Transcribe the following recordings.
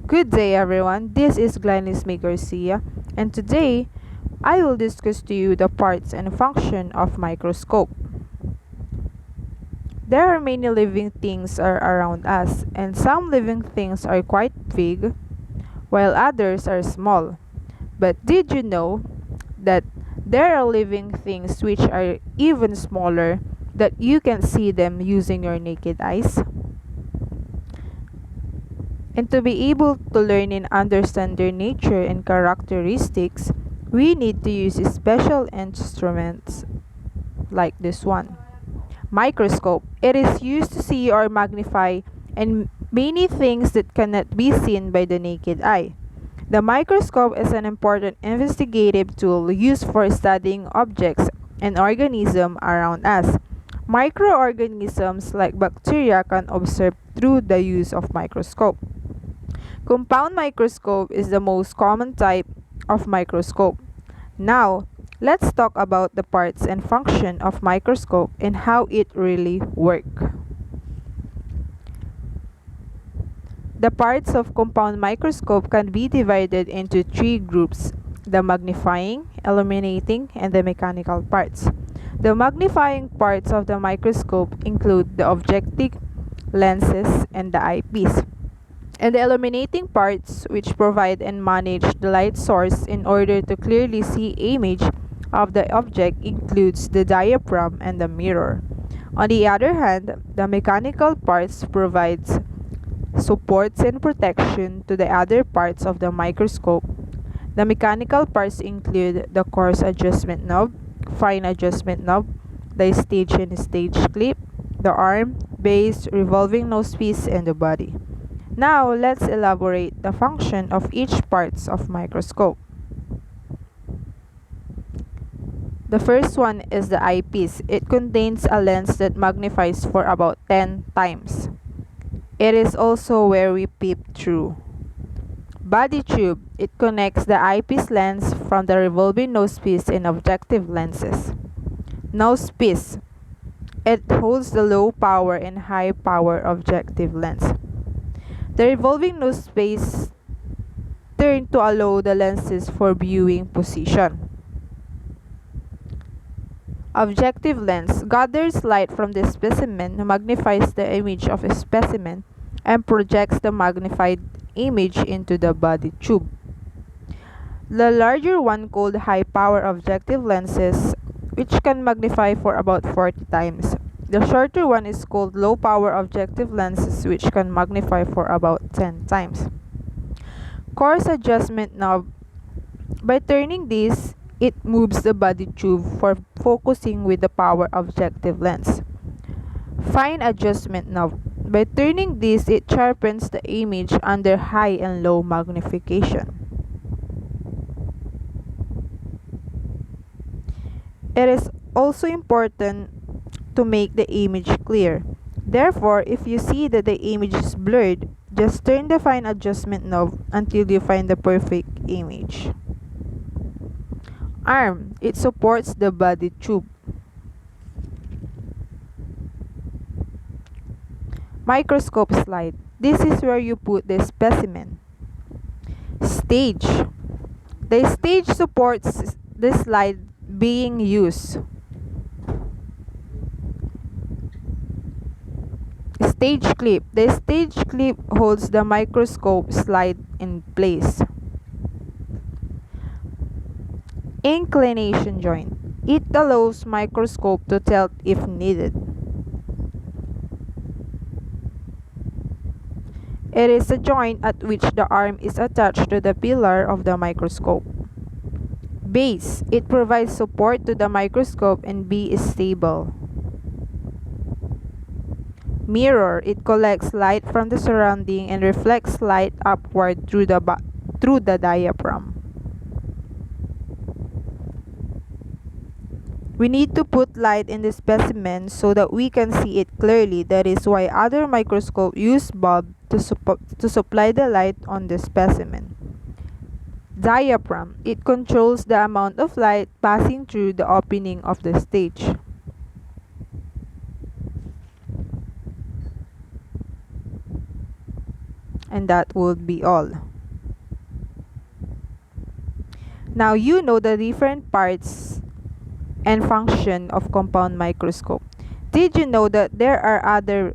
Good day, everyone. This is Glynes Garcia, and today I will discuss to you the parts and function of microscope. There are many living things are around us, and some living things are quite big, while others are small. But did you know that there are living things which are even smaller that you can see them using your naked eyes? And to be able to learn and understand their nature and characteristics, we need to use special instruments like this one. Microscope. It is used to see or magnify and many things that cannot be seen by the naked eye. The microscope is an important investigative tool used for studying objects and organisms around us. Microorganisms like bacteria can observe through the use of microscope. Compound microscope is the most common type of microscope. Now, let's talk about the parts and function of microscope and how it really works. The parts of compound microscope can be divided into three groups: the magnifying, illuminating, and the mechanical parts. The magnifying parts of the microscope include the objective lenses and the eyepiece. And the illuminating parts, which provide and manage the light source in order to clearly see image of the object, includes the diaphragm and the mirror. On the other hand, the mechanical parts provides supports and protection to the other parts of the microscope. The mechanical parts include the coarse adjustment knob, fine adjustment knob, the stage and stage clip, the arm, base, revolving nosepiece, and the body. Now, let's elaborate the function of each parts of microscope. The first one is the eyepiece. It contains a lens that magnifies for about 10 times. It is also where we peep through. Body tube. It connects the eyepiece lens from the revolving nosepiece and objective lenses. Nosepiece. It holds the low power and high power objective lens. The revolving nose space turned to allow the lenses for viewing position. Objective lens gathers light from the specimen, magnifies the image of a specimen, and projects the magnified image into the body tube. The larger one called high power objective lenses, which can magnify for about 40 times. The shorter one is called low power objective lenses, which can magnify for about 10 times. Coarse adjustment knob. By turning this, it moves the body tube for focusing with the power objective lens. Fine adjustment knob. By turning this, it sharpens the image under high and low magnification. It is also important to make the image clear. Therefore, if you see that the image is blurred, just turn the fine adjustment knob until you find the perfect image. Arm. It supports the body tube. Microscope slide. This is where you put the specimen. Stage. The stage supports the slide being used. Stage clip. The stage clip holds the microscope slide in place. Inclination joint. It allows microscope to tilt if needed. It is a joint at which the arm is attached to the pillar of the microscope. Base. It provides support to the microscope and is stable. Mirror. It collects light from the surrounding and reflects light upward through the diaphragm. We need to put light in the specimen so that we can see it clearly. That is why other microscopes use bulb to supply the light on the specimen. Diaphragm. It controls the amount of light passing through the opening of the stage. And that would be all. Now you know the different parts and function of compound microscope. Did you know that there are other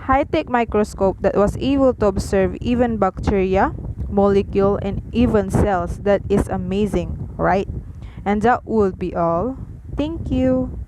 high-tech microscope that was able to observe even bacteria, molecule, and even cells? That is amazing, right? And that would be all. Thank you.